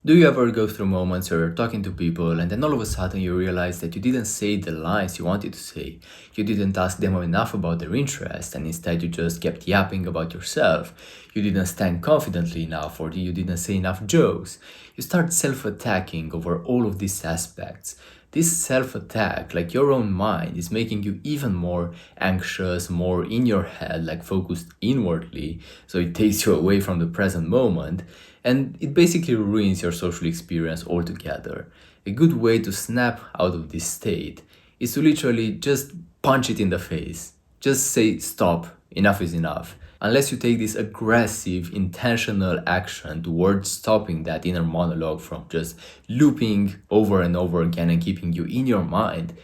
Do you ever go through moments where you're talking to people and then all of a sudden you realize that you didn't say the lines you wanted to say? You didn't ask them enough about their interest and instead you just kept yapping about yourself. You didn't stand confidently enough or you didn't say enough jokes. You start self attacking over all of these aspects. This self attack, like your own mind, is making you even more anxious, more in your head, like focused inwardly, so it takes you away from the present moment, and it basically ruins your social experience altogether. A good way to snap out of this state is to literally just punch it in the face. Just say, stop, enough is enough. Unless you take this aggressive, intentional action towards stopping that inner monologue from just looping over and over again and keeping you in your mind,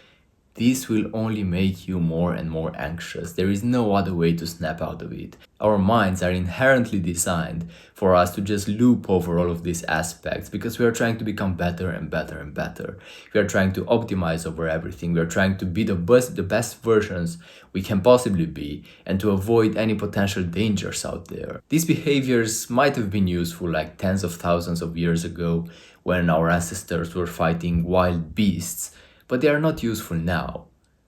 this will only make you more and more anxious. There is no other way to snap out of it. Our minds are inherently designed for us to just loop over all of these aspects because we are trying to become better and better and better. We are trying to optimize over everything. We are trying to be the best versions we can possibly be and to avoid any potential dangers out there. These behaviors might have been useful like tens of thousands of years ago when our ancestors were fighting wild beasts, but they are not useful now.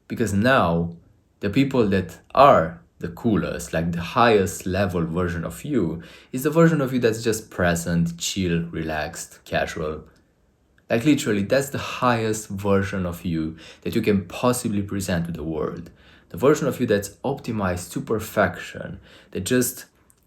Because now, the people that are the coolest, like the highest level version of you, is the version of you that's just present, chill, relaxed, casual. Like literally, that's the highest version of you that you can possibly present to the world. The version of you that's optimized to perfection, that just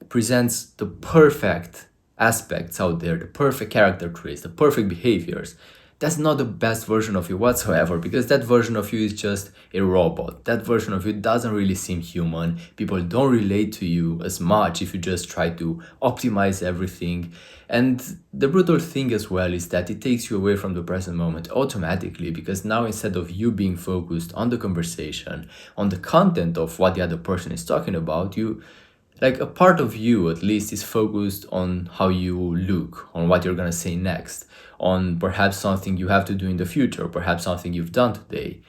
presents the perfect aspects out there, the perfect character traits, the perfect behaviors. That's not the best version of you whatsoever, because that version of you is just a robot. That version of you doesn't really seem human. People don't relate to you as much if you just try to optimize everything. And the brutal thing as well is that it takes you away from the present moment automatically, because now instead of you being focused on the conversation, on the content of what the other person is talking about, like a part of you at least is focused on how you look, on what you're gonna say next, on perhaps something you have to do in the future, perhaps something you've done today.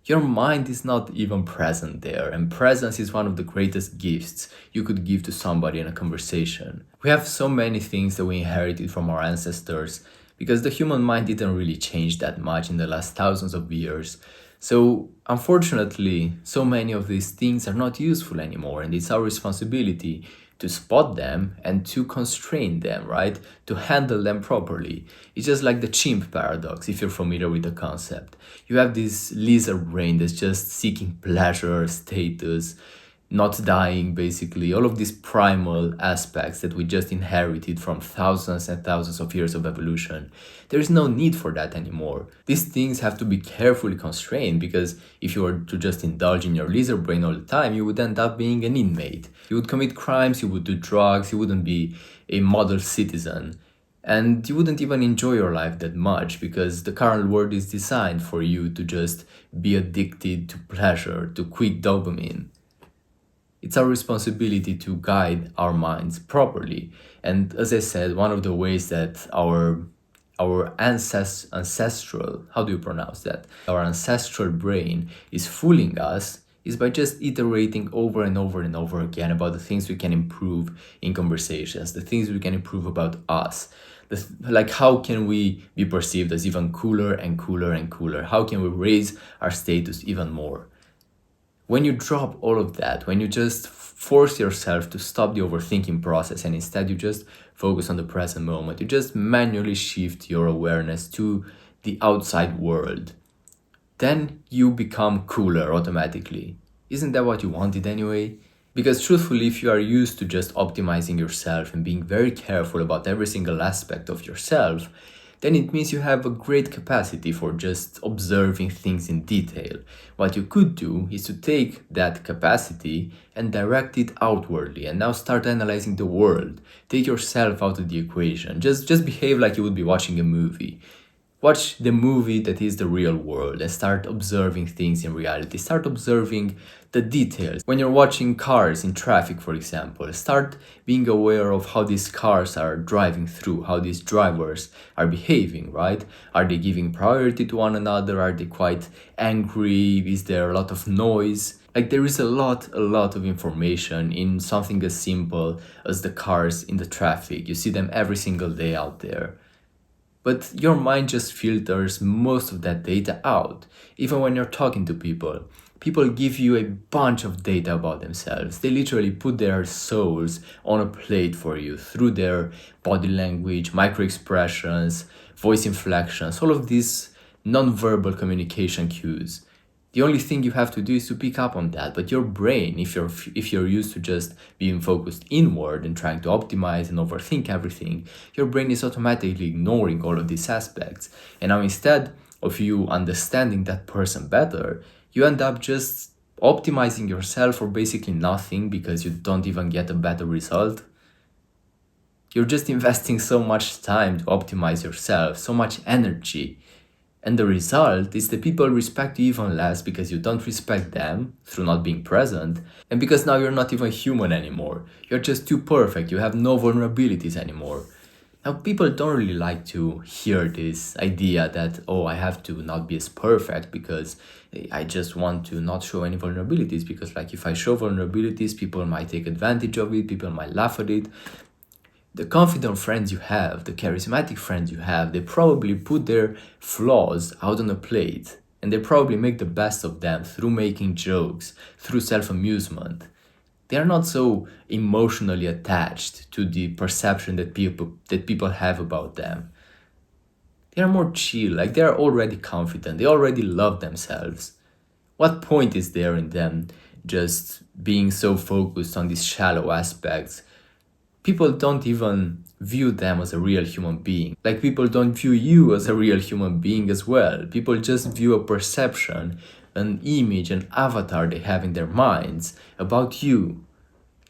Your mind is not even present there, and presence is one of the greatest gifts you could give to somebody in a conversation. We have so many things that we inherited from our ancestors because the human mind didn't really change that much in the last thousands of years. So, unfortunately, so many of these things are not useful anymore, and it's our responsibility to spot them and to constrain them, right? To handle them properly. It's just like the chimp paradox, if you're familiar with the concept. You have this lizard brain that's just seeking pleasure, status, not dying, basically, all of these primal aspects that we just inherited from thousands and thousands of years of evolution. There is no need for that anymore. These things have to be carefully constrained because if you were to just indulge in your lizard brain all the time, you would end up being an inmate. You would commit crimes, you would do drugs, you wouldn't be a model citizen. And you wouldn't even enjoy your life that much because the current world is designed for you to just be addicted to pleasure, to quick dopamine. It's our responsibility to guide our minds properly. And as I said, one of the ways that our ancestral, how do you pronounce that? Our ancestral brain is fooling us is by just iterating over and over and over again about the things we can improve in conversations, the things we can improve about us. Like, how can we be perceived as even cooler and cooler and cooler? How can we raise our status even more? When you drop all of that, when you just force yourself to stop the overthinking process and instead you just focus on the present moment, you just manually shift your awareness to the outside world, then you become cooler automatically. Isn't that what you wanted anyway? Because truthfully, if you are used to just optimizing yourself and being very careful about every single aspect of yourself, then it means you have a great capacity for just observing things in detail. What you could do is to take that capacity and direct it outwardly and now start analyzing the world. Take yourself out of the equation. Just behave like you would be watching a movie. Watch the movie that is the real world and start observing things in reality. Start observing the details. When you're watching cars in traffic, for example, start being aware of how these cars are driving through, how these drivers are behaving, right? Are they giving priority to one another? Are they quite angry? Is there a lot of noise? Like, there is a lot of information in something as simple as the cars in the traffic. You see them every single day out there. But your mind just filters most of that data out. Even when you're talking to people, people give you a bunch of data about themselves. They literally put their souls on a plate for you through their body language, micro expressions, voice inflections, all of these non-verbal communication cues. The only thing you have to do is to pick up on that. But your brain, if you're used to just being focused inward and trying to optimize and overthink everything, your brain is automatically ignoring all of these aspects. And now instead of you understanding that person better, you end up just optimizing yourself for basically nothing because you don't even get a better result. You're just investing so much time to optimize yourself, so much energy. And the result is that people respect you even less because you don't respect them through not being present, and because now you're not even human anymore. You're just too perfect, you have no vulnerabilities anymore. Now, people don't really like to hear this idea that, oh, I have to not be as perfect because I just want to not show any vulnerabilities. Because, like, if I show vulnerabilities, people might take advantage of it, people might laugh at it. The confident friends you have, the charismatic friends you have, they probably put their flaws out on a plate and they probably make the best of them through making jokes, through self amusement. They are not so emotionally attached to the perception that people have about them. They are more chill, like they are already confident, they already love themselves. What point is there in them just being so focused on these shallow aspects? People don't even view them as a real human being. Like people don't view you as a real human being as well. People just view a perception, an image, an avatar they have in their minds about you.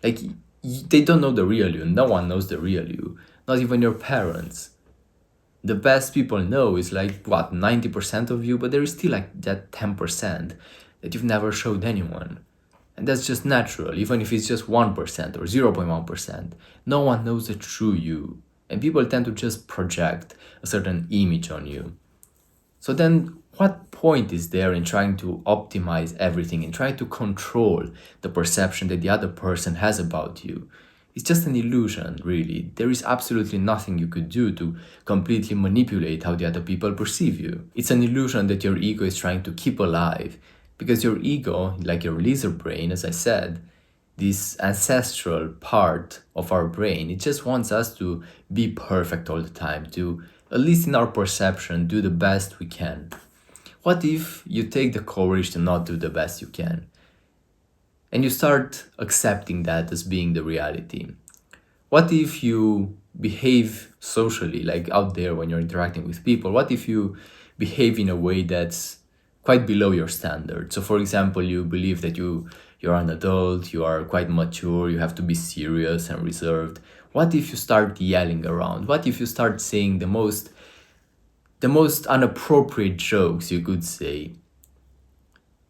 Like they don't know the real you. No one knows the real you. Not even your parents. The best people know is like what, 90% of you, but there is still like that 10% that you've never showed anyone. And that's just natural, even if it's just 1% or 0.1%. No one knows the true you. And people tend to just project a certain image on you. So then, what point is there in trying to optimize everything and trying to control the perception that the other person has about you? It's just an illusion, really. There is absolutely nothing you could do to completely manipulate how the other people perceive you. It's an illusion that your ego is trying to keep alive. Because your ego, like your lizard brain, as I said, this ancestral part of our brain, it just wants us to be perfect all the time, to, at least in our perception, do the best we can. What if you take the courage to not do the best you can? And you start accepting that as being the reality. What if you behave socially, like out there when you're interacting with people? What if you behave in a way that's quite below your standard? So, for example, you believe that you're an adult, you are quite mature, you have to be serious and reserved. What if you start yelling around? What if you start saying the most inappropriate jokes you could say?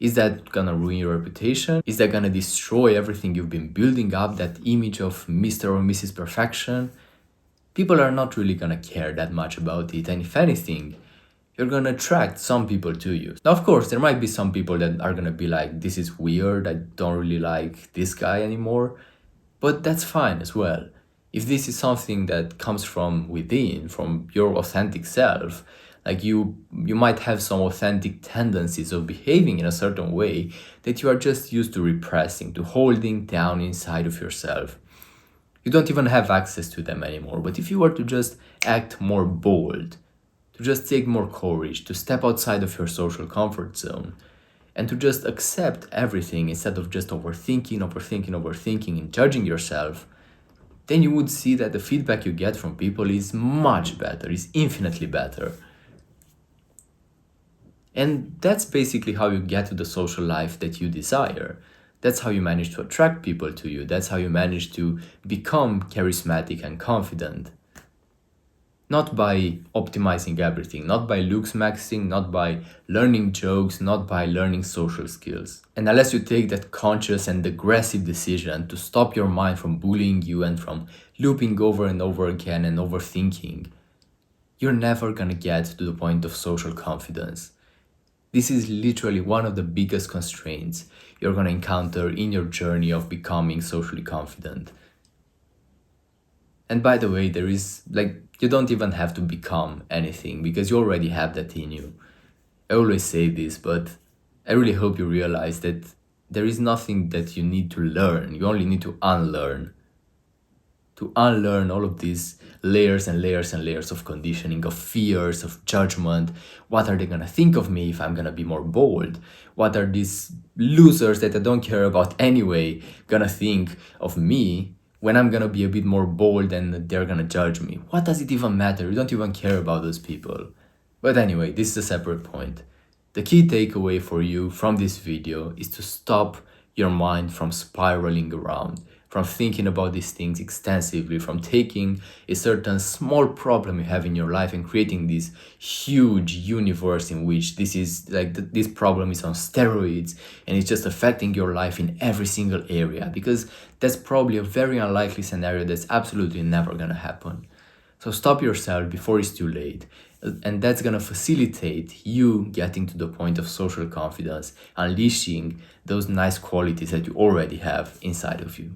Is that gonna ruin your reputation? Is that gonna destroy everything you've been building up, that image of Mr. or Mrs. Perfection? People are not really gonna care that much about it, and if anything, you're gonna attract some people to you. Now, of course, there might be some people that are gonna be like, this is weird, I don't really like this guy anymore, but that's fine as well. If this is something that comes from within, from your authentic self, like you might have some authentic tendencies of behaving in a certain way that you are just used to repressing, to holding down inside of yourself. You don't even have access to them anymore. But if you were to just act more bold, to just take more courage, to step outside of your social comfort zone, and to just accept everything instead of just overthinking, and judging yourself, then you would see that the feedback you get from people is much better, is infinitely better. And that's basically how you get to the social life that you desire. That's how you manage to attract people to you. That's how you manage to become charismatic and confident. Not by optimizing everything, not by looks maxing, not by learning jokes, not by learning social skills. And unless you take that conscious and aggressive decision to stop your mind from bullying you and from looping over and over again and overthinking, you're never gonna get to the point of social confidence. This is literally one of the biggest constraints you're gonna encounter in your journey of becoming socially confident. And by the way, there is like You don't even have to become anything because you already have that in you. I always say this, but I really hope you realize that there is nothing that you need to learn. You only need to unlearn all of these layers and layers and layers of conditioning, of fears, of judgment. What are they gonna think of me if I'm gonna be more bold? What are these losers that I don't care about anyway gonna think of me when I'm gonna be a bit more bold and they're gonna judge me? What does it even matter? You don't even care about those people. But anyway, this is a separate point. The key takeaway for you from this video is to stop your mind from spiraling around, from thinking about these things extensively, from taking a certain small problem you have in your life and creating this huge universe in which this is like this problem is on steroids and it's just affecting your life in every single area, because that's probably a very unlikely scenario that's absolutely never gonna happen. So stop yourself before it's too late. And that's gonna facilitate you getting to the point of social confidence, unleashing those nice qualities that you already have inside of you.